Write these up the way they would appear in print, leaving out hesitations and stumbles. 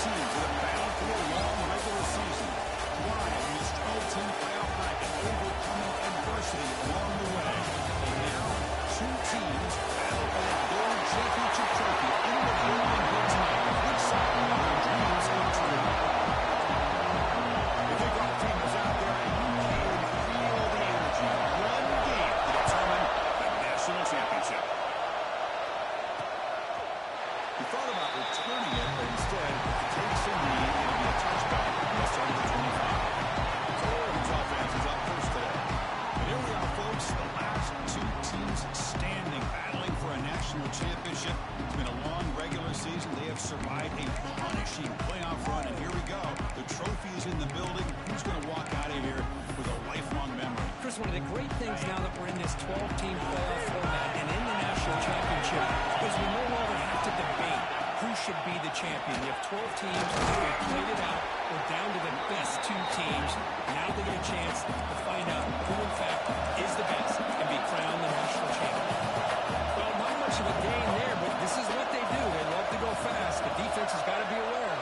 teams that have battled through a long regular season, thrive in this 12-team playoff bracket, overcoming adversity along the way. And now, two teams battle for that gold championship trophy in the building here tonight. Which side of their dreams come true? The kickoff team is out there, and you can feel the energy. One game to determine the national championship. He thought about returning it, but instead takes a knee. It'll be a touchback. He'll start at the 25. So Oregon's offense is up first today. And here we are, folks, the last two teams standing, battling for a national championship. It's been a long regular season. They have survived a punishing playoff run, and here we go. The trophy is in the building. Who's going to walk out of here with a lifelong memory? Chris, one of the great things now that we're in this 12-team playoff format and in the national championship is we no longer have to debate who should be the champion. You have 12 teams. We've played it out. We're down to the best two teams. Now they get a chance to find out who, in fact, is the best and be crowned the national champion. Well, not much of a gain there, but this is what they do. They love to go fast. The defense has got to be aware.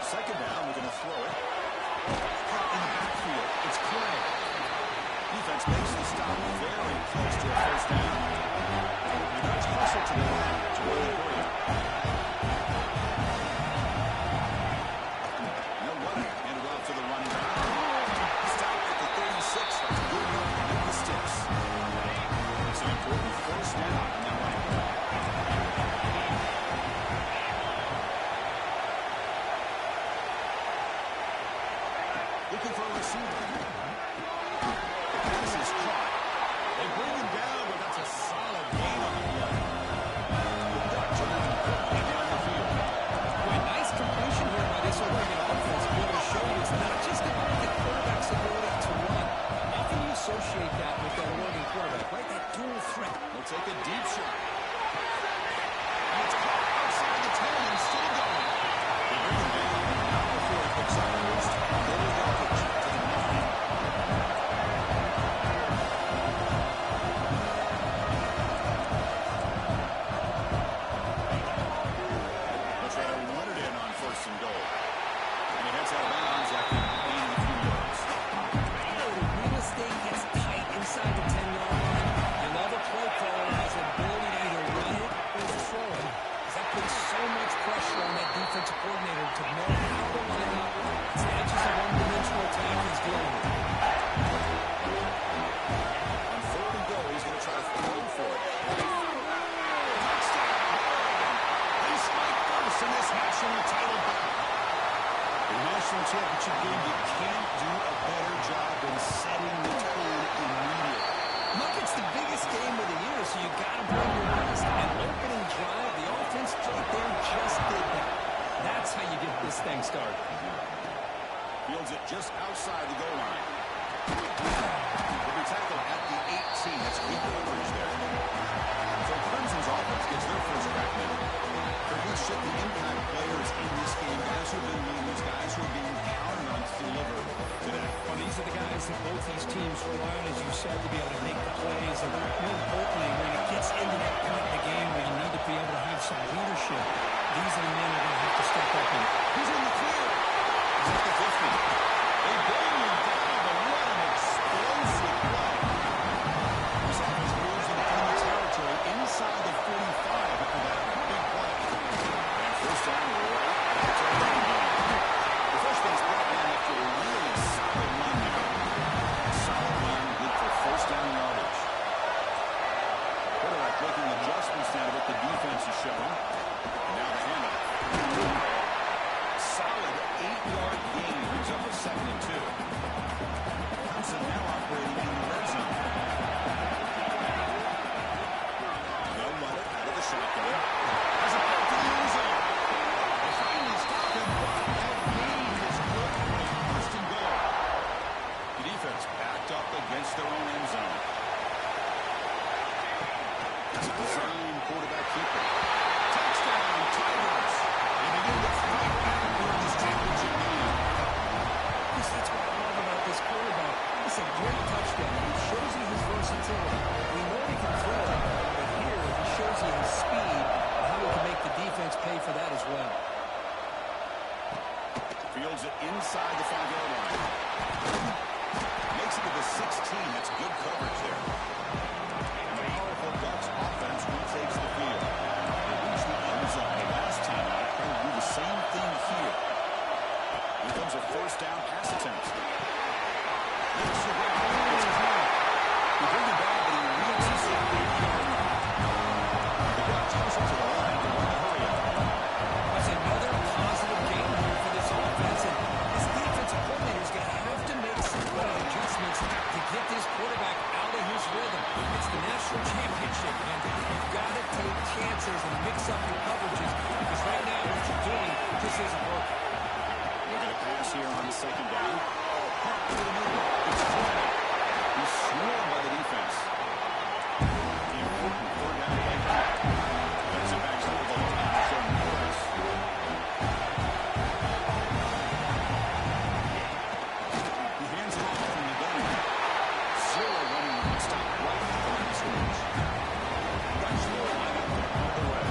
Second down, we're going to throw it. Caught in the backfield. It's Clay. Defense makes the stop very close to a first down. The guys hustle to the line to run it for you. No running. Handed off to the running back. Stop at the 36. That's good enough to get the sticks. It's an important first down on that running play. Looking for a receiver. The pass is caught. They bring him down, but that's a solid gain on the play. Good duck to the down the field. Boy, nice completion here by this Oregon offense. To be able to show you it's not just about the quarterback's ability to run. Often you associate that with that Oregon quarterback, right? That dual threat. They'll take a deep shot. And it's caught outside the 10 and still going. They bring him down, and now before he picks up first, little yardage to the 9. They'll try to run it in on first and goal. And he heads out of bounds after gaining a few yards. The real estate gets tight inside the 10-yard line. I love a play caller has the ability to either run it or throw it. Because that puts so much pressure on that defensive coordinator to know how to line up. It's not just a one-dimensional attack he's dealing with. On third and goal, he's going to try to throw for it. Touchdown! They spike first in this national title bout. The national championship game, you can't do a better job than setting the tone immediately. Look, it's the biggest game of the year, so you got to bring your best. And opening drive, the offense right there just did that. That's how you get this thing started. Fields it just outside the goal line. He'll be tackled at the 18. That's good coverage there. So Clemson's offense gets their first crack at it. They're going to shift the impact players in this game. Guys who have been leaders, guys who are being counted on to deliver today. Well, these are the guys that both these teams rely on, as you said, to be able to make the plays. And more importantly, when it gets into that point in the game where you need to be able to have some leadership, these are the men who are going to have to step up. And he's in the clear. He's at the 50. They bring him down, but what an explosive play. This offense moves into enemy territory inside the 45 after that big play. And first down, right to the running game. The freshman's brought down after a really solid run there. Solid run, good for first down yardage. Quarterback making adjustments now to what the defense is showing. And now the handoff. Solid 8-yard gain brings up a 2nd and 2. Clemson now operating in the red zone. They'll run it out of the shotgun. Has a ball to the end zone. They finally stop him, but that gain is good for a first and goal. The defense backed up against their own end zone. It's a design quarterback keeper. Touchdown, Tigers. They begin to fight back for this championship game. that's what I love about this quarterback. It's a great touchdown. It shows you his versatility. We know he can throw it, but here he shows you his speed and how he able to make the defense pay for that as well. Fields it inside the 5-yard line. Makes it to the 16. That's good coverage there. And the powerful Bucs offense retakes the field. They reached the end zone last time out. Trying to do the same thing here. Here comes a first down pass attempt. He bring it back, but he reaches the 8-yard line. The Bucs push it to the line to run a hurry up. That's another positive game here for this offense, and this defensive coordinator is going to have to make some good adjustments to get this quarterback out of his rhythm. It's the national championship, and you've got to take chances and mix up your coverages, because right now what you're doing just isn't working. Look at a pass here on the second down. It's flat. He's swarmed by the defense. The important third down play back. Gets it back to the goal line. Showing progress. He hands it off from the gun. Zero running the stop right at the line of scrimmage. Rush the line up there on the way.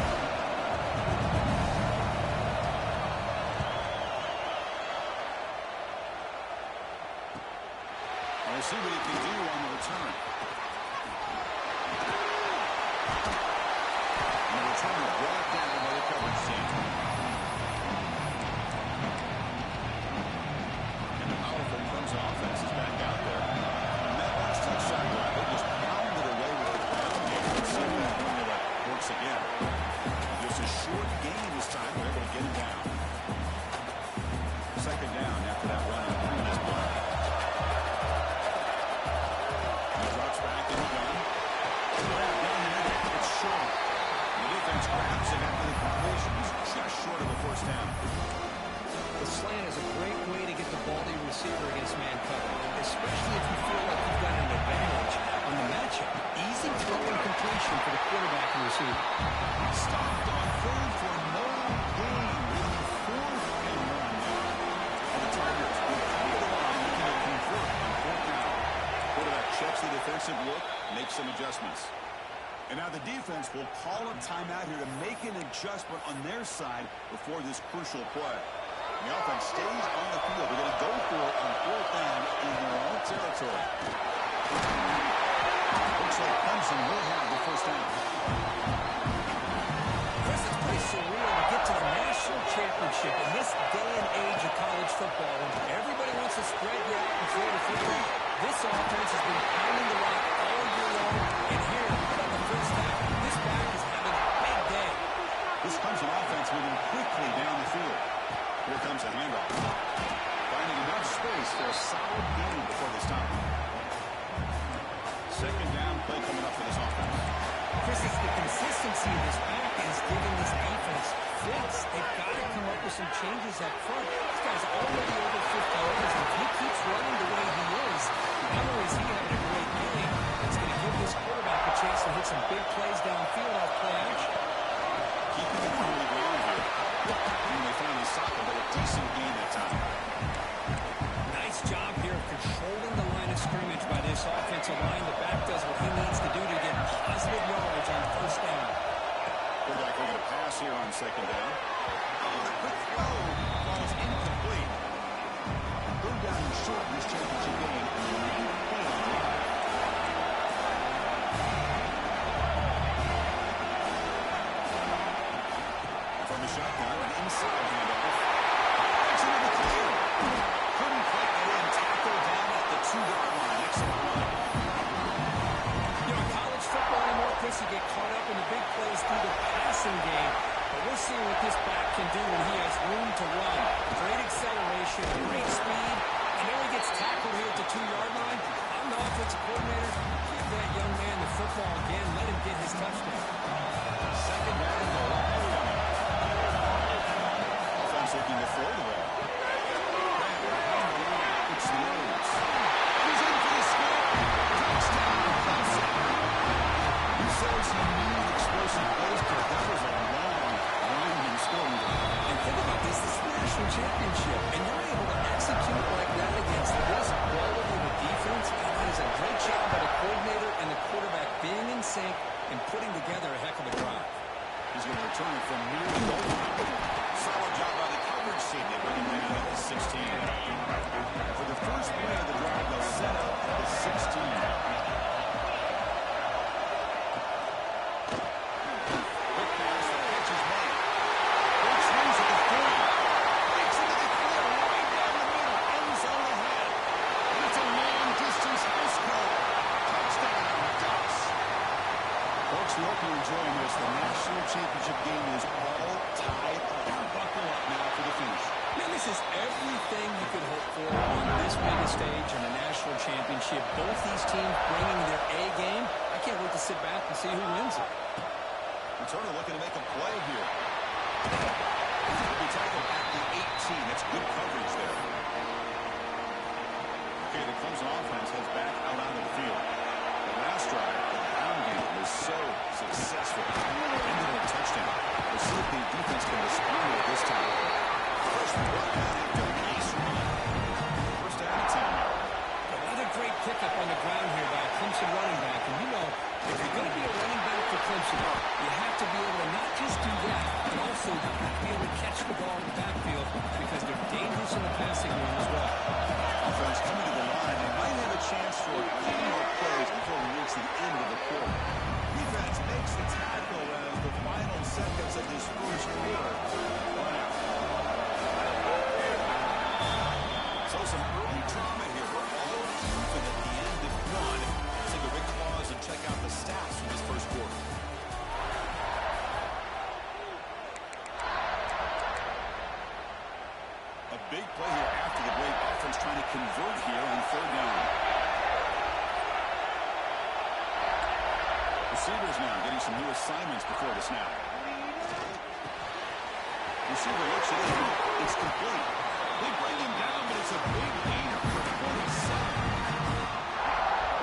We'll see what he can do on the return. And the returner brought down by the coverage team. And the powerful Clemson offense is back out there. And that last touchdown drive, they just pounded away with the ground game. Let's see if that formula works again. Just a short game this time. They're able to get him down. Second down after that run on the previous play. Back in the gun. Down the middle. It's short. The defense grabs it after the completion. He's just short of the first down. The slant is a great way to get the ball to your receiver against man cover, especially if you feel like you've got an advantage on the matchup. Easy throw and completion for the quarterback and receiver. Stopped on third for no gain. Really 4th and 1 now. And the Tigers will come to the line looking to convert on 4th down. Quarterback checks the defensive look, makes some adjustments. And now the defense will call a timeout here to make an adjustment on their side before this crucial play. The offense stays on the field. They're going to go for it on 4th down in their own territory. Looks like Clemson will have the first down. Chris, it's pretty surreal to get to the national championship in this day and age of college football when everybody wants to spread you out and throw the football. This offense has been pounding the rock all year long, and here on the first half, this back is having a big day. This Clemson offense moving quickly down the field. Here comes a handoff. Finding enough space for a solid gain before they stop. Second down play coming up for this offense. Chris, it's the consistency of this back is giving this defense fits. They've got to come up with some changes up front. This guy's already over 50 yards, and if he keeps running the way he is, not only is he having a great game, it's going to give this quarterback a chance to hit some big plays downfield off play action. Keeping it on the ground here. And they finally stop him, but a decent gain that time. Nice job here of controlling the line of scrimmage by this offensive line. The back does what he needs to do to get positive yards on first down. Quarterback looking to pass here on second down. Quick throw falls incomplete. Third down and short in this championship game. And the lead play on the line. From the shotgun, an inside handoff. It's into the clear. Couldn't quite get in. Tackle down at the 2-yard line. Excellent run. You know, in college football anymore, Chris, you get caught up in the big plays through the passing game. But we'll see what this back can do when he has room to run. Great acceleration, great speed. And then he gets tackled here at the 2-yard line. I'm the offensive coordinator. Give that young man the football again. Let him get his touchdown. Second down and goal. Offense looking to throw the ball. It's the O's. He's in for the score. Touchdown, Clemson. He shows some new explosive plays, but that was a long, winding scoring drive. And think about this. This is the national championship. And you're able to execute like that against this quality of a defense. And that is a great job by the coordinator and the quarterback being in sync and putting together a heck of a drive. He's going to return it for folks, we hope you're enjoying this. The national championship game is all tied up. Buckle up now for the finish. Man, this is everything you could hope for on this mega stage in the national championship. Both these teams bringing their A game. I can't wait to sit back and see who wins it. Returner looking to make a play here. He'll be tackled at the 18. That's good coverage there. Okay, the Clemson offense heads back out onto the field. The last drive, the ground game was so successful. Ended in a touchdown. We'll see if the defense can respond to it this time. First run after a nice run. First down and 10. Another great pickup on the ground here by a Clemson running back. And you know, if you're going to be a running back for Clemson, you have to be able to not just do that, but also you have to be able to catch the ball in the backfield because they're dangerous in the passing game as well. Offense coming to the line. They might have a chance for a few more plays before we reach the end of the quarter. Defense makes the tackle as the final seconds of this first quarter run out. So some early drama here. We're all even at the end of one. Let's take a quick pause and check out the stats from this first quarter. A big play here after the break. Offense trying to convert here on third down. Receivers now getting some new assignments before the snap. Receiver looks it in. It's complete. They bring him down, but it's a big gainer for 27.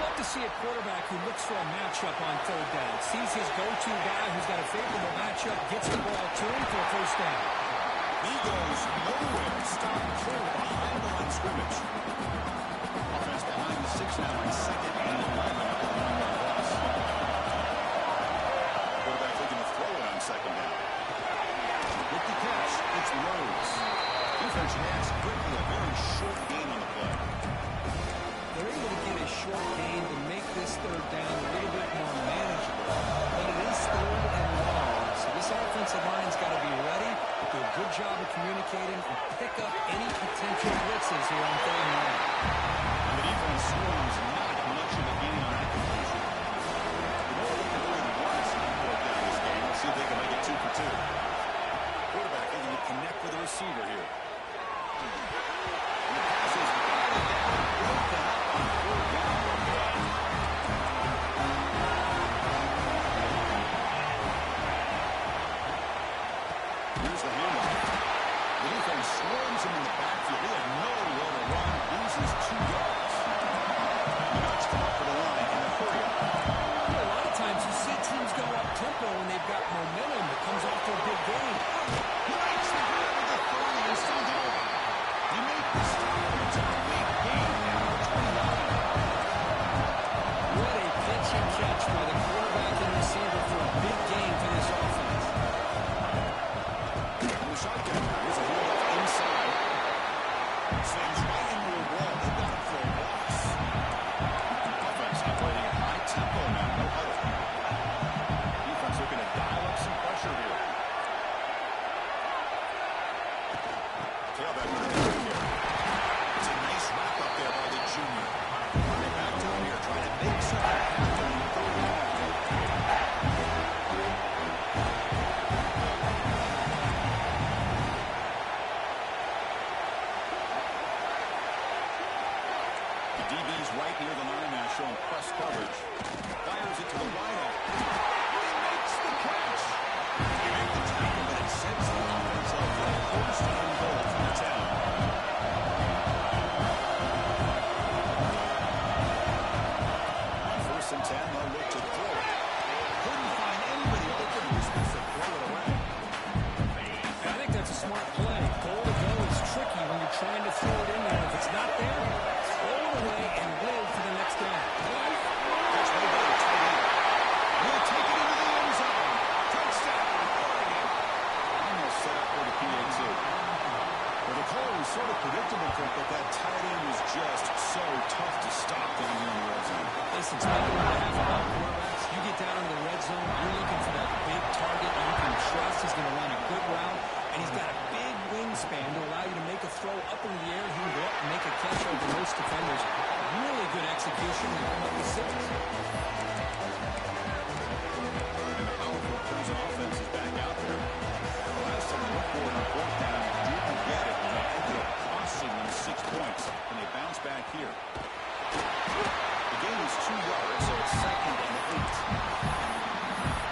Love to see a quarterback who looks for a matchup on third down. Sees his go-to guy who's got a favorable matchup, gets the ball to him for a first down. He goes nowhere. Stop cold behind the line scrimmage. Offense behind the 6 now on second and 11 after the 1-yard loss. Quarterback looking to throw it on second down. With the catch, it's Rhodes. Defense reacts quickly. A very short gain on the play. They're able to get a short gain to make this third down a little bit more manageable. But it is third and long. So this offensive line's got to be ready, do a good job of communicating, and pick up any potential blitzes here on third and long. And the defense swarms not much of a gain on that completion. The more we can really watch fourth down this game. Let's see if they can make it 2 for 2. Quarterback looking to connect with the receiver here. And the pass is batted down, broken up on fourth down. Here's the handoff. The defense swarms him in the backfield. He had nowhere to run. Loses 2 yards. The Nuts come up for the line in a hurry up. A lot of times you see teams go up-tempo when they've got momentum that comes off their big game. He makes the grab with the 30 and still going. He made the stop. It's a big gain now for 29. What a pitch and catch by the quarterback and receiver for a big game for this offense. On the shotgun, here's a handoff inside. Slams right into a wall. They've got him for a loss. Offense operating at high tempo now. No huddle. Defense looking to dial up some pressure here. Tailback with a big kick. It's a nice wrap up there by the junior. Running back to him here, trying to make something happen in third and long. The DB's right near the line now, showing press coverage. Fires it to the wideout. He makes the catch. He made the tackle, but it sends the offense up for a first-down goal from the 10. On 1st and 10, they'll look to throw it. Couldn't find anybody open. He was supposed to throw it away. I think that's a smart play. Goal to go is tricky when you're trying to throw it in there. If it's not there, throw it away and live for the next down. Catch made by the tight end. He'll take it into the end zone. Touchdown, Oregon. Almost set up for the PAT. Well, the call was sort of predictable, but that tight end was just so tough to stop down here in the red zone. Listen, speaking on behalf of all quarterbacks, you get down into the red zone, you're looking for that big target you can trust. He's going to run a good route, and he's got a big wingspan to allow you to make a throw up in the air. He can go up and make a catch over most defenders. Really good execution. Now up to 6. lost 2 yards, so it's 2nd and 8.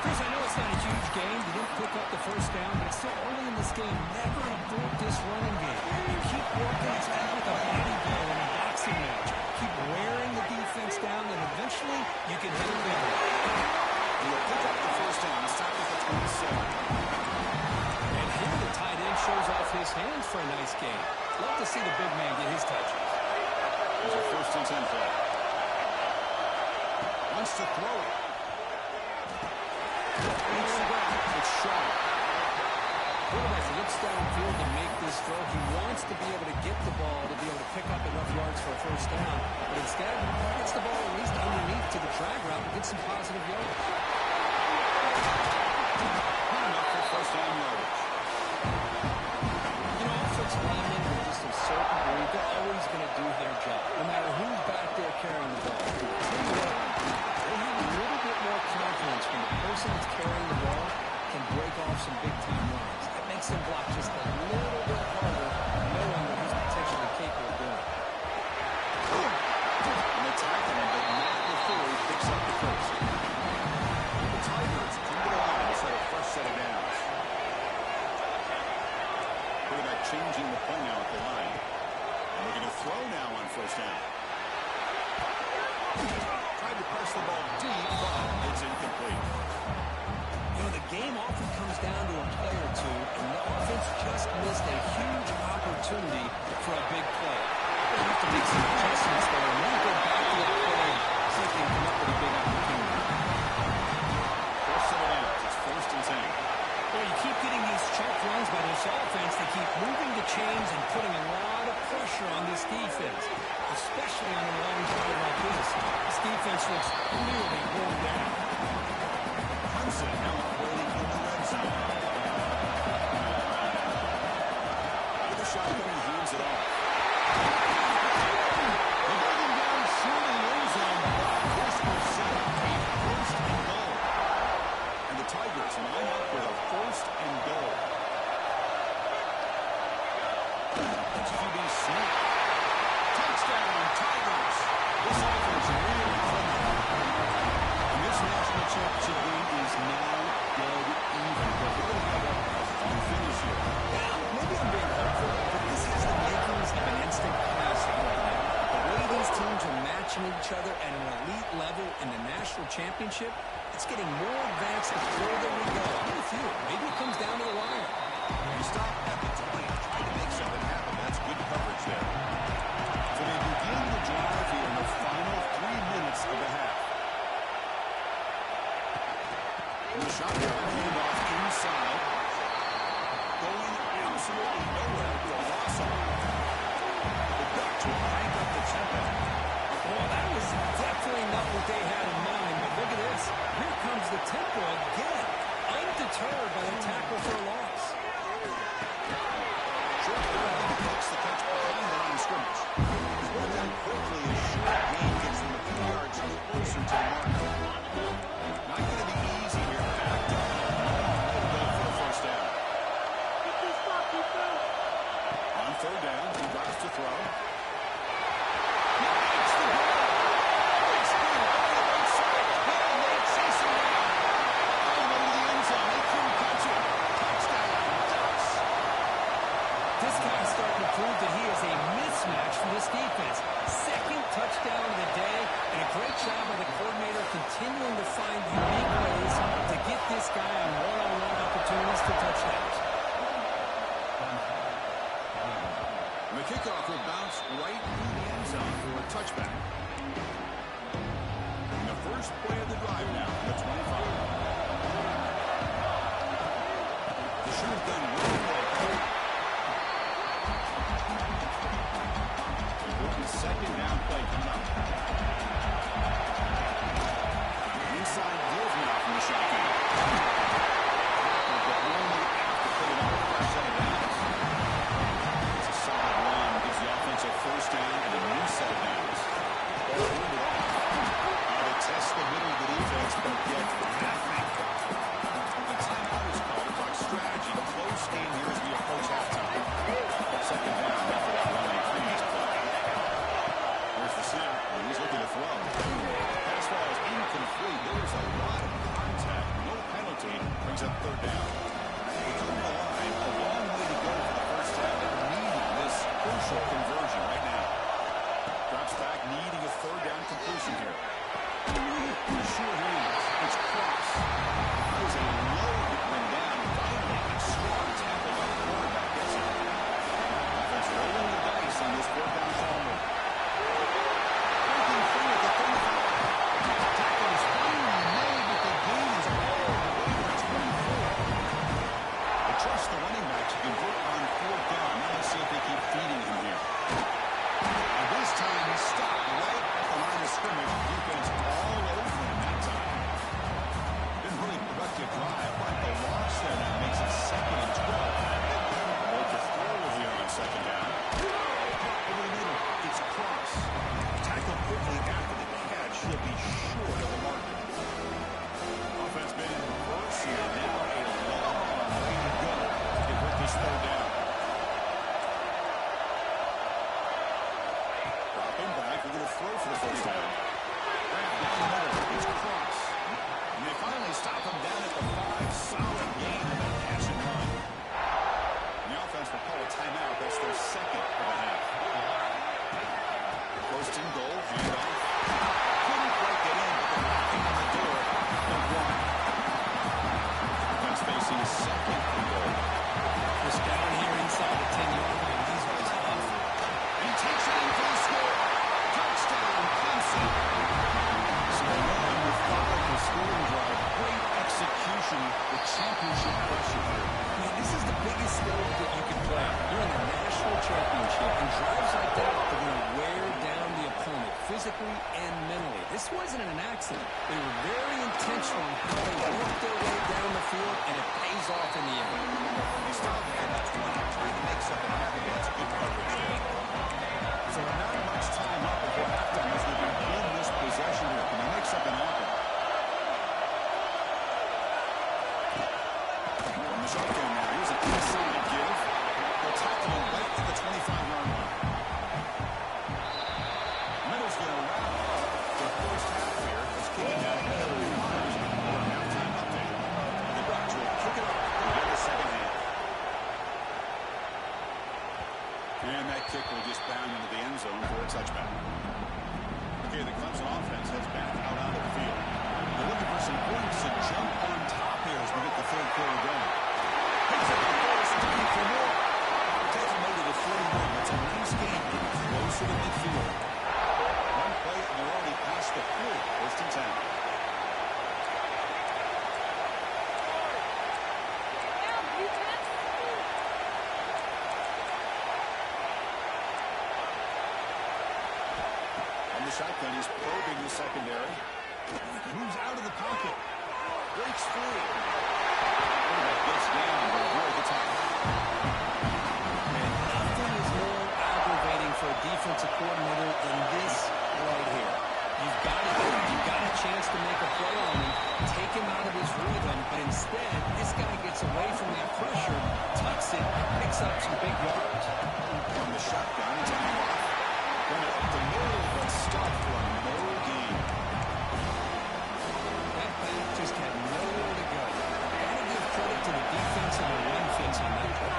Chris, I know it's not a huge game. You didn't pick up the first down, but it's still early in this game. Never abort this running game. You keep working. It's kind of like a body blow in a boxing match. Keep wearing the defense down, and eventually you can hit a big one. He'll pick up the first down. It's tackle for 27. And here the tight end shows off his hands for a nice game. Love to see the big man get his touches. Here's a 1st and 10 play. Wants to throw it. It's short. Quarterback looks downfield to make this throw. He wants to be able to get the ball to be able to pick up enough yards for a first down. But instead, he gets the ball at least underneath to the drag route and gets some positive yards. Enough for first down yardage. You know, offensive linemen are just a certain breed. They're always going to do their job, no matter who's back there carrying the ball. They have a little bit more confidence when the person that's carrying the ball can break off some big-time runs. That makes them block just a little bit harder, knowing what he's potentially capable of doing. And they tackle him, but not before he picks up the first. The Tigers come to the line to set a fresh set of downs. Quarterback changing the play now at the line. And looking to throw now on first down. Tried to press the ball deep, but it's incomplete. You know, the game often comes down to a play or two, and the offense just missed a huge opportunity for a big play. They have to make some adjustments there and then go back to that play and see if they can come up with a big opportunity. First set of downs. It's 1st and 10. Well, you keep getting these check runs by this offense. They keep moving the chains and putting a lot of pressure on this defense, especially on a long drive like this. This defense looks clearly worn down. Clemson now operating in the red zone. With a shotgun, he hands it off. They're moving down short in the end zone. This will set up a 1st and goal. And the Tigers line up with a 1st and goal. It's QB sneak. Touchdown, Tigers. This offense really clicking. And this national championship game is now dead even. But we're going to have a fun finish here. Well, maybe I'm being hopeful, but this has the makings of an instant classic right now. The way these teams are matching each other at an elite level in the national championship, it's getting more advanced the further we go. I'm with you. Maybe it comes down to the line. You stop at the 20, trying to make something happen. That's good coverage there. So they begin the drive here in the final 3 minutes of the half. And the shotgun handoff inside. Going absolutely nowhere with a loss on it. The Dutch will crank up the tempo. Well, that was definitely not what they had in mind, but look at this. Here comes the tempo again. Undeterred by the tackle for a loss. Short down, takes the catch behind the line of scrimmage. Scored that quickly as short gain gets them a few yards closer to the mark. Not going to be easy here. Backed up. They'll go for the first down. On 3rd down, he drops to throw. He makes the play. It's good. On the right side. Hill makes Jason down. All the way to the end zone. They couldn't catch it. Touchdown, Ducks. This guy's starting to prove that he is a mismatch for this defense. 2nd touchdown of the day, and a great job by the coordinator continuing to find unique ways to get this guy on one-on-one opportunities for touchdowns. And the kickoff will bounce right through the end zone for a touchback. And the first play of the drive now, the 25. The shotgun really well. Second down play coming up. Inside give now from the shotgun. But only after putting on a fresh set of downs. It's a solid run. Gives the offense a first down and a new set of downs. Ball handed off. Now to test the middle of the defense, but get nothing. The timeout is called by strategy. Close game crucial conversion right now. Drops back, needing a third down completion here. Short hands. It's cross. That was a low hit when down. Finally, a strong tackle by the quarterback. Yes, sir. Offense rolling the dice on this fourth down call. Breaking free at the 35. Tackle is finally made, but the gain is all the way to 24. They trust the running back to convert on fourth down. Now let's see if they keep feeding him here. And this time he stopped right at the line of scrimmage. Defense all over him that time. Been really productive drive, but the loss there now makes it 2nd and 12. Both to throw here on second down. Over the middle, it's a cross. Tackle quickly after the catch. He'll be short of the marker. Offense been in reverse here. Now a long way to go to convert this third down. Dropping back, we're going to throw for the first down. Right down the middle, it's a cross. And they finally stop him down at the 5. Solid gain on that pass and run. And the offense will call a timeout. That's their second of the half. First and goal, handoff. Couldn't quite get in, but they're knocking on the door of 1. Offense facing second and goal. This down here inside the 10-yard line. These are tough. And he takes it in for the score. Touchdown, Clemson. So they run with 5 for scoring drive. Great execution with championship pressure here. Man, this is the biggest stage that you can play. You're in the national championship, and drives like that are going to wear down the opponent physically and mentally. This wasn't an accident. They were very intentional in how they worked their way down the field, and it pays off in the end. They stop at that 20, trying to make something happen. That's good coverage there. So not much time up before halftime as they begin this possession here. Can they make something happen? From the shotgun now, here's an inside give. They'll tackle him right to the 25-yard line. Middle's going to wrap up the first half here. It's kicking out of for a halftime update. The Bucs will kick it off and get the second half. And that kick will just bound into the end zone for a touchback. Okay, the Clemson offense heads back out onto the field. They're looking for some points to jump on top here as we get the third quarter going. Picks up the first, looking for more. Takes him over to 41. That's a nice game, getting closer to midfield. One play, and they're already past the 40. First and 10. Shotgun, he's probing the secondary. Moves out of the pocket. Breaks free. Gets down to avoid the tackle. And nothing is more aggravating for a defensive coordinator than this right here. You've got it. You've got a chance to make a play on him, take him out of his rhythm, but instead, this guy gets away from that pressure, tucks it, picks up some big yards. From the shotgun, it's handoff. Going up the middle, but stopped for a no gain. That back just had nowhere to go. Gotta give credit to the defense and the run fence on that play.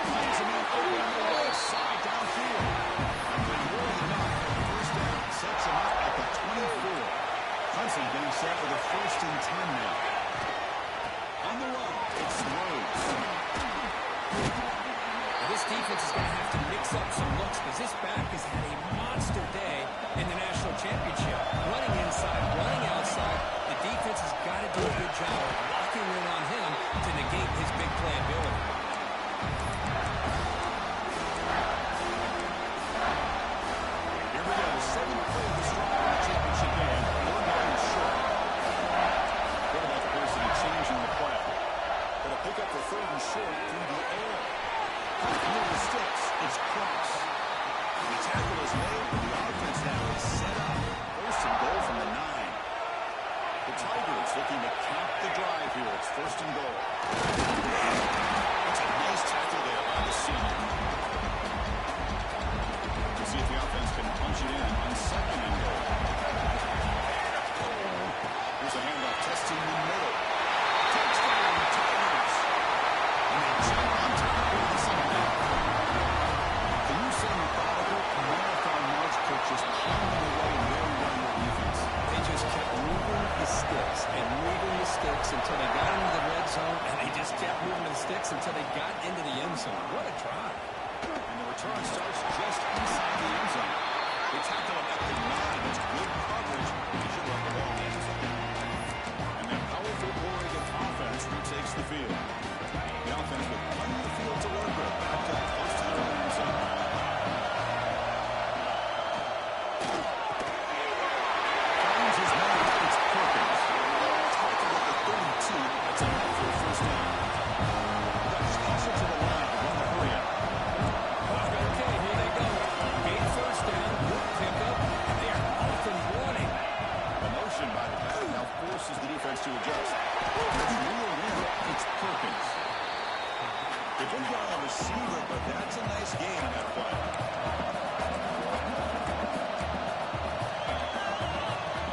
Finds him out over on the right side downfield. And more than enough for the first down. Sets him up at the 24. Clemson getting set for the 1st and 10 now. On the run, it's Rhodes. This defense is going to have to mix up some looks because this back has had a monster day in the national championship. Running inside, running outside. The defense has got to do a good job of locking in on him to negate his big play ability. Here we go. 7th play of the stride in the championship game. 4 yards short. Quarterback appears to be changing the play. Going to pick up the 3rd and short through the air. Near the sticks, it's cross. The tackle is made, and the offense now is set up. 1st and goal from the 9. The Tigers looking to cap the drive here. It's 1st and goal. That's a nice tackle there by the senior. To see if the offense can punch it in on 2nd and goal. sticks until they got into the end zone. What a drive. And the return starts just inside the end zone. They tackle him at the 9. It's good coverage. He should run the ball in the end zone. And that powerful Oregon offense retakes the field. The offense with plenty of field to work with. Backed up close to their own end zone. Finds his man. It's Perkins. Tackled at the 32. That's enough for a first down. That's closer to the line to run the hurry up. Okay, here they go. Gain first down, good pickup, and they are off and running. The motion by the back now forces the defense to adjust. It's real in. It's Perkins. They bring down a receiver, but that's a nice gain on that play.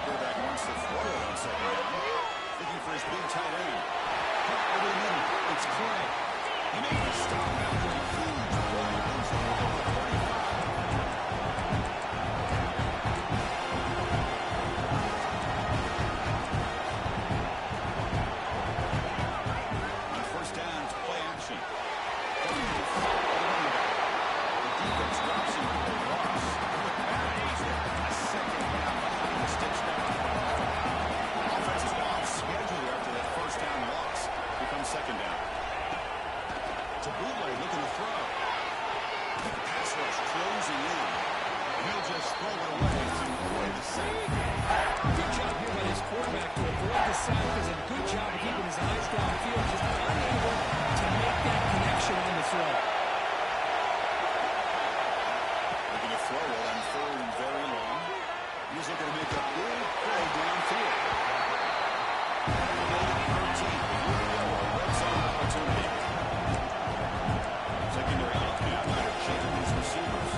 Quarterback wants to throw it on second down. Looking for his big tight end. Cut over the middle. It's Clay. He makes the stop after a huge play. Moves it over the 35. On first down, it's play action. The defense drops him for a loss. With that, he's a second down behind the sticks now. Offense is off schedule after that first down loss. Becomes second down. To Bootleg looking to throw. Pass rush closing in. He'll just throw it away to avoid the sack. Good job here by this quarterback to avoid the sack. Does a good job of keeping his eyes downfield, just unable to make that connection on the throw. Looking to throw it on third and very long. He's looking to make a big play downfield. 13. Red zone opportunity. Secondary look now. They're checking these receivers.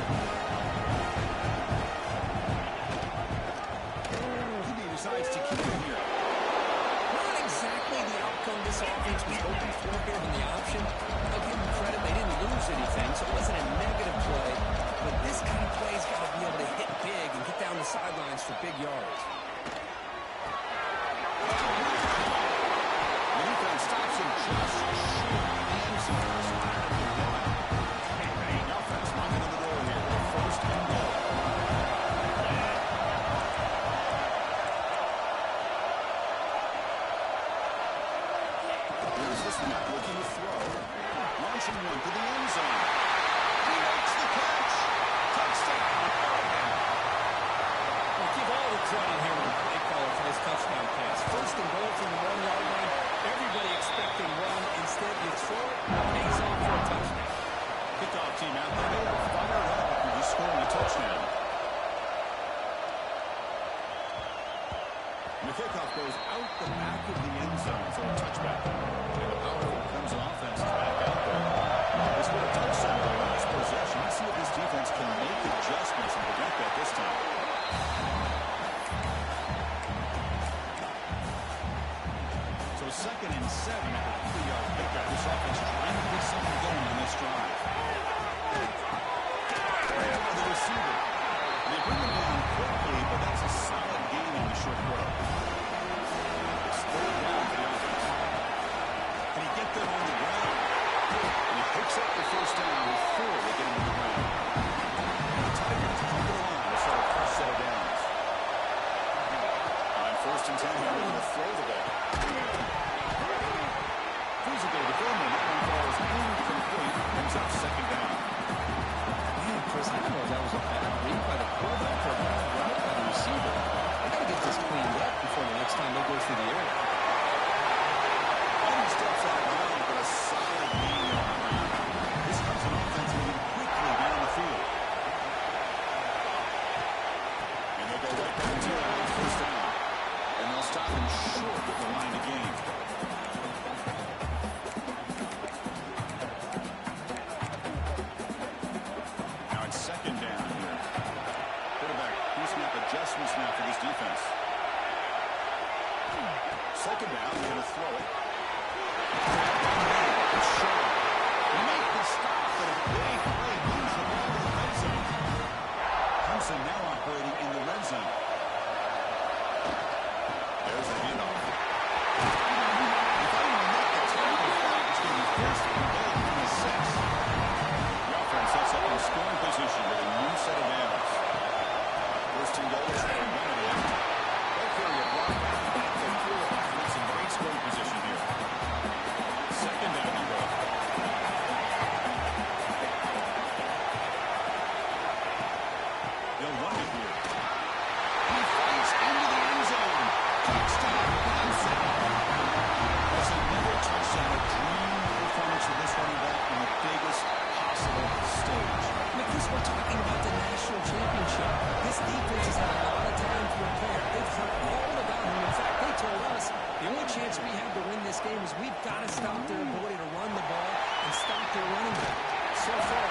He decides to keep it here. Not exactly the outcome this offense was hoping for, given the option. I'll give them credit, they didn't lose anything, so it wasn't a negative play. But this kind of play's got to be able to hit big and get down the sidelines for big yards. The defense stops him just short of the end zone. The offense knocking on the door here with a first and goal. Here's this one looking to throw. Launching one to the end zone. He makes the catch. Touchdown. Well, give all the credit here to the play caller for this touchdown pass. First and goal from the 1 yard line. Everybody expecting run. Instead, you throw it, pays off for a touchdown. Kickoff team out there. They were fired up after just scoring a touchdown. And the kickoff goes out the back of the end zone for a touchback. And the powerful Clemson offense is back out there. They scored a touchdown on the last possession. Let's see if this defense can make adjustments and prevent that this time. So second and 7 at the 3-yard pickup. This offense trying to get something going on this drive. The receiver. They bring him down quickly, but that's a solid gain on the short throw. It's third down for the offense. Can he get there on the ground? And he picks up the first down before they get him to the ground. The Tigers come to the line to start a first set of downs. On first and 10, they're going to throw the ball. Physical defending. That one falls incomplete. Brings up second down. Man, Chris, I don't know if that was a bad read by the quarterback or a bad route by the receiver. They got to get this cleaned up before the next time they go through the area. One steps out of line, but a solid gain on the ground. This comes an offense moving quickly down the field. And they go right back to it on first down. And they'll stop him short with the line to gain. Now it's second down here. Quarterback pre-snap adjustments now for this defense. Second down, they're going to throw it. It's short. They make the stop, but a big play moves the ball to the red zone. Clemson now operating in the red zone. There's a handoff. If I want to make the tackle flag, it's going to be first Touchdown, Clemson. That's another touchdown. A dream performance for this running back on the biggest possible stage. But Chris, we're talking about the national championship. This defense has had a lot of time to prepare. They've heard all about him. In fact, they told us the only chance we have to win this game is we've got to stop their ability to run the ball and stop their running back. So far,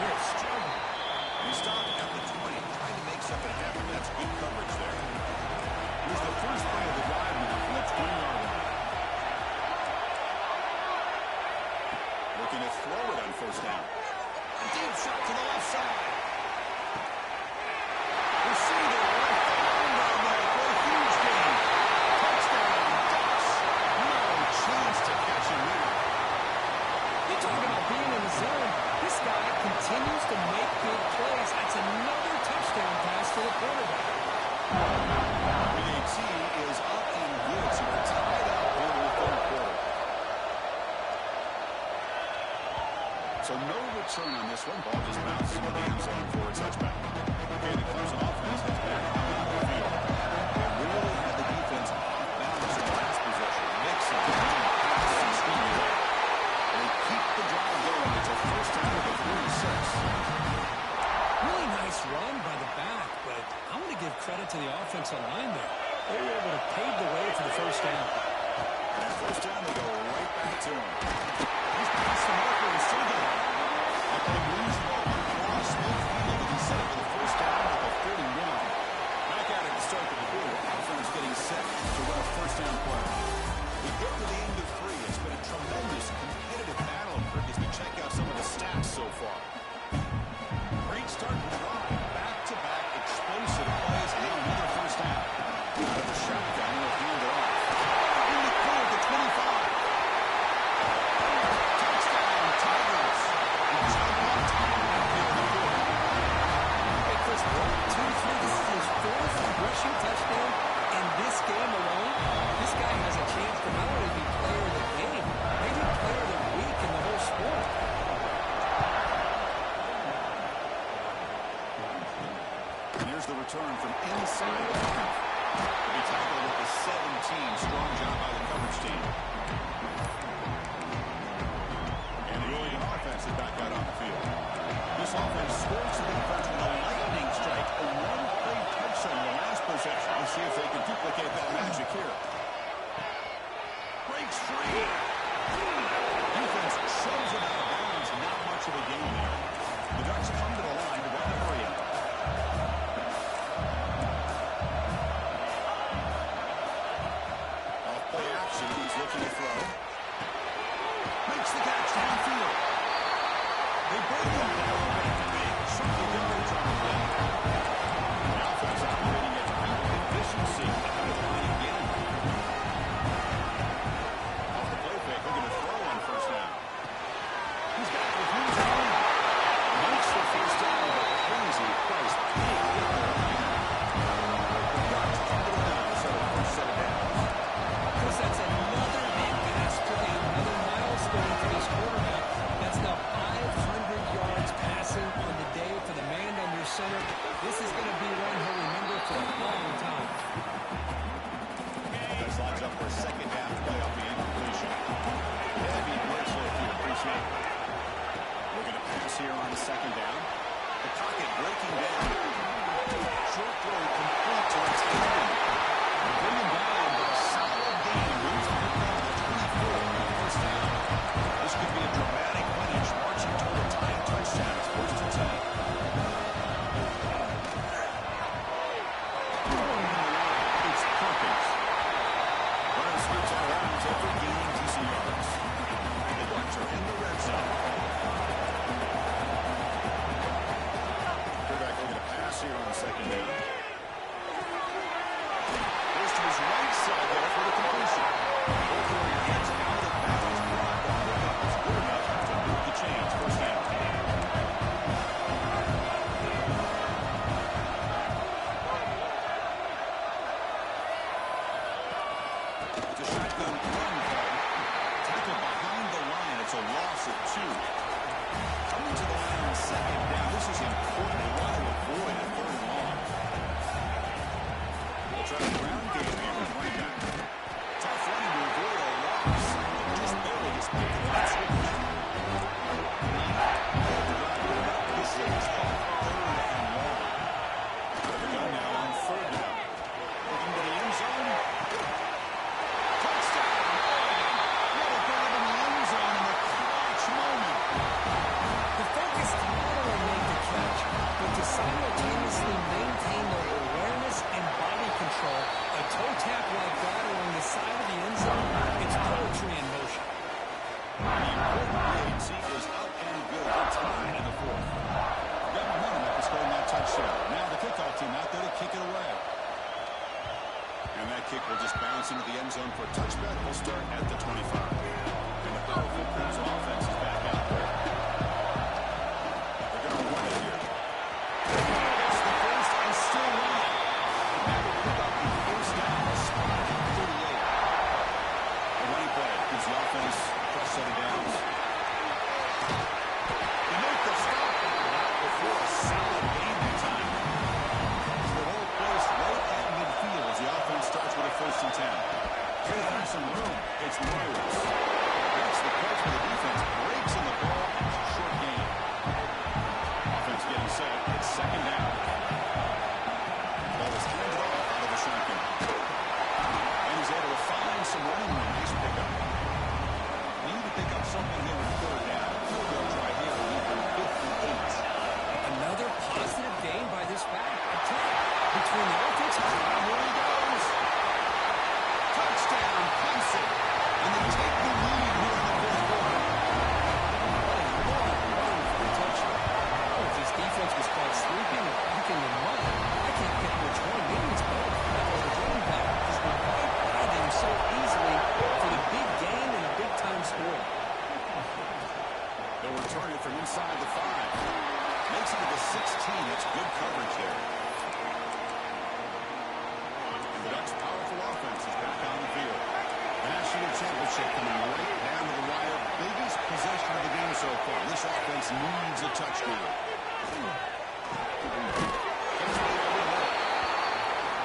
they're struggling. He stopped at the 20, trying to make something happen. That's good coverage there. Here's the first play of the drive now from the 20-yard line. Looking to throw it on first down. A deep shot to the left side. Receiver left down there for a huge gain. Touchdown, Ducks. No chance to catch him there. You talk about being in the zone. This guy continues to make big plays. That's another touchdown pass to the quarterback. BAT is up and good, so we're tied up here in the third quarter. So no return on this one. Ball just bounces into the end zone for a touchback. Okay, the Clemson offense is back out on the field. They really had the defense off balance in the last possession. Mixon, pass, and scheme away. They keep the drive going. It's a first down at the 46. Really nice run by the back, but I want to give credit to the offensive line there. They were able to pave the way for the first down. And at first down, they go right back to him. He's past the marker and still got it. Like they lose the ball across midfield, and he's set up for the first down at the 31. Back at it to start the quarter. Offense getting set to run a first down play. We get to the end of three. It's been a tremendous competitive battle as we check out some of the stats so far. Great start to the drive. Back-to-back explosive plays, and now another first down. Out of the shotgun, we'll hand it off. In the corner to 25. Touchdown, Tigers. We jump on time here in the fourth. Hey, Chris, 1, 2, 3. This is his fourth rushing touchdown in this game alone. This guy has a chance to not only be player of the game, maybe player of the week in the whole sport. And here's the return from inside the 50. He tackled at the 17. Strong job by the coverage team. And the Oregon offense is back out on the field. This offense scores the defense with a lightning strike. A one-play touchdown in the last possession. Let's see if they can duplicate that magic here. Breaks free. Defense shoves it out of bounds. Not much of a gain there. The Ducks come to the line to run the free. Off-play action. He's looking to throw. Makes the catch downfield. They break him down to make something different on the play. The offense operating at peak efficiency out of the line again. Off the play fake, looking to throw on first down. He's got it with room to run. Makes the first down with a crazy price paid at the line. The Ducks come to the line, so first set of downs. Chris, that's another big pass play, another milestone for this quarterback. That's now 500 yards passing on the day for the man under center. This is going to be one he'll remember for a long time. This lines up for a second down play off the incompletion. Heavy blitz if you appreciate it. We're going to pass here on second down. The pocket breaking down. Short throw complete to its end. Bring him down with a solid gain. Moves the ball to 24 on the first down. This could be a dramatic finish, marching toward a tying touchdown. It's first and 10. It's Perkins. Running sweeps out of bounds every game, decent yards. The Ducks are in the red zone. Quarterback looking to pass here on second down. Goes to his right side there for the completion. Over your hands out of bounds. Blocked on the way. It's good enough to move the chains. First down. It's a shotgun run play. Tackle behind the line. It's a loss of 2. Coming to the line on second down. This is important. They want to avoid a third and long. We'll try the ground game here with running And that kick will just bounce into the end zone for a touchback. We'll start at the 25. And the powerful Clemson offense is back out there. They're going to run it here. That's the first and still running. That will pick up the first down, a spot at 38. The running play gives the offense a fresh set of downs. They make the stop before a solid gain that time. The whole place right at midfield as the offense starts with a 1st and 10. Here to find some room, it's Myers. That's the catch for the defense. Breaks in the ball. It's a short gain. Offense getting set. It's 2nd down. Ball is handed off out of the shotgun. And he's able to find some running room. Nice pickup. Need to pick up something here with 3rd down. Field goal try here. Lead them 58. Another positive gain by this back. Between the offensive line, here he goes. Touchdown, Clemson. And they take the lead here in the 4th quarter. What a long run for a touchdown. Oh, if this defense was called sleeping or blocking the run, I can't pick which one. Maybe it's both. Because the running back has been right by them so easily for the big gain and a big-time score. They'll return it from inside the 5. Makes it to the 16. It's good coverage there. And the Ducks' powerful offense is back on the field. The national championship coming right down to the wire. Biggest possession of the game so far. This offense needs a touchdown.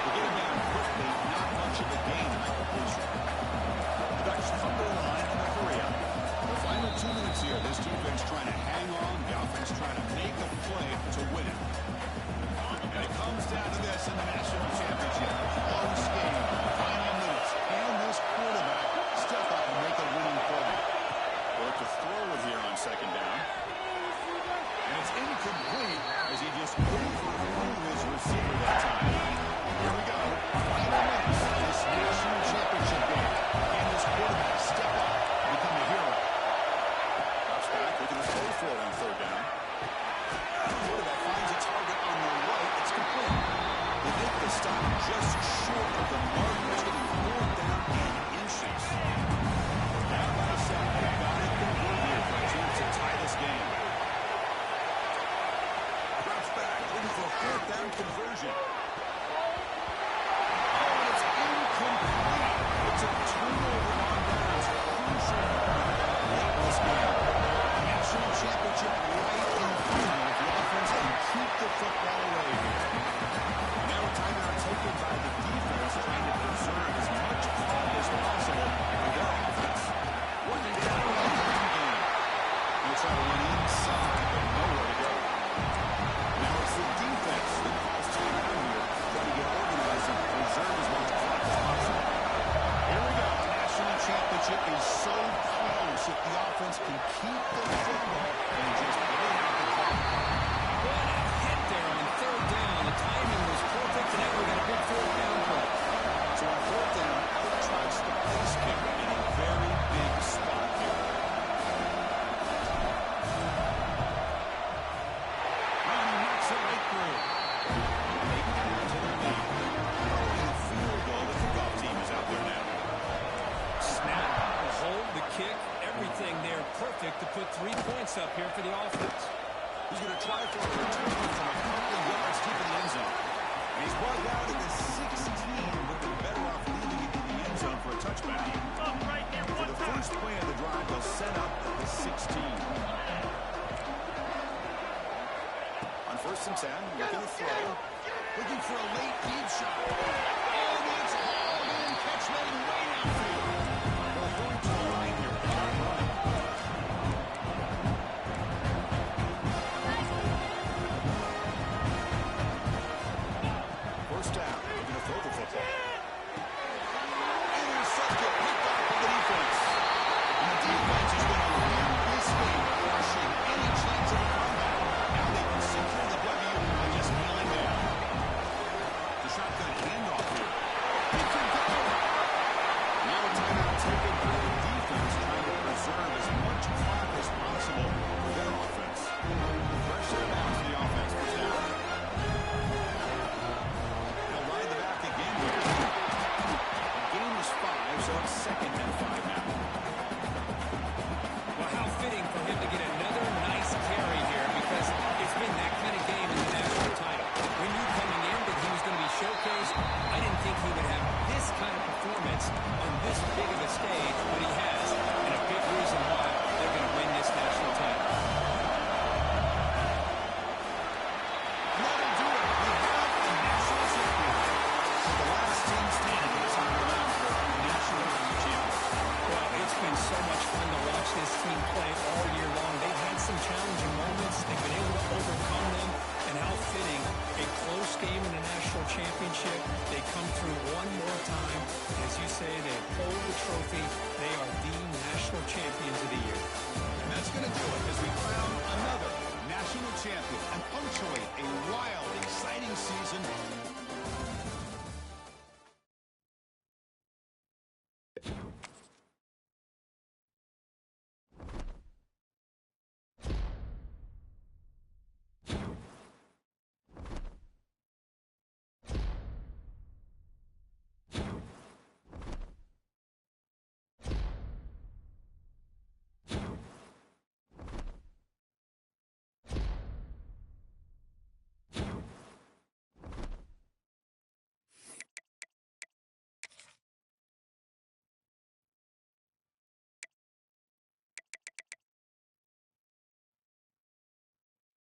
We're getting down quickly. Not much of a gain in that completion. The Ducks come to the line and a hurry up. The final 2 minutes here. This defense trying to hang on. The offense trying to make a play to win it. And it comes down to this in the national championship. Close game. Final minutes. Can this quarterback step up and make a winning play? Well, to throw it here on 2nd down. And it's incomplete as he just couldn't through his receiver that time. Here we go. Final minutes of this national championship game. Can this quarterback step up and become a hero? Drops back, looking to throw for it on 3rd down. The quarterback finds a target on the right. It's complete. They make the stop just short of the mark. It's going to be 4th down in inches. Now by 7, they've got it complete here for a chance to tie this game. Drops back, looking for a 4th down conversion. Oh, and it's incomplete. It's a turnover on downs. Crucial late in this game. National championship right in front of the offense and keep the football away here. And now a timeout taken by the defense trying to preserve as much clock as possible for their offense. One down in the game. They'll try to run inside, but nowhere to go. Now it's the defense that calls timeout here, trying to get organized and preserve as much clock as possible. Here we go. The national championship is so close if the offense can keep the football and just lay out the clock. What a hit there on 3rd down. The timing was perfect, and now we got a big 4th down play. So on 4th down, Allen tries the place kicker in a very big spot here. And he knocks it right through. And they add to the lead. Probably a field goal. The kickoff team is out there now. Snap, the hold, the kick, everything there perfect to put 3 points up here for the offense. He's going to try for a return from a couple of yards deep in the end zone. And he's brought down at the 16, but they're better off leaving it in the end zone for a touchback. For the first play of the drive, they'll set up at the 16. On 1st and 10, looking to throw. Looking for a late deep shot. And it's hauled in. Catch made way downfield. Well, going to the line here. Not running. First down. Looking to throw the football. Intercepted. Picked off by the defense. And the defense is going to win this game, crushing any chance of a comeback. Now they can secure the W by just kneeling down. The shotgun handoff say they hold the trophy. They are the national champions of the year. And that's going to do it as we crown another national champion and punctuate a wild, exciting season.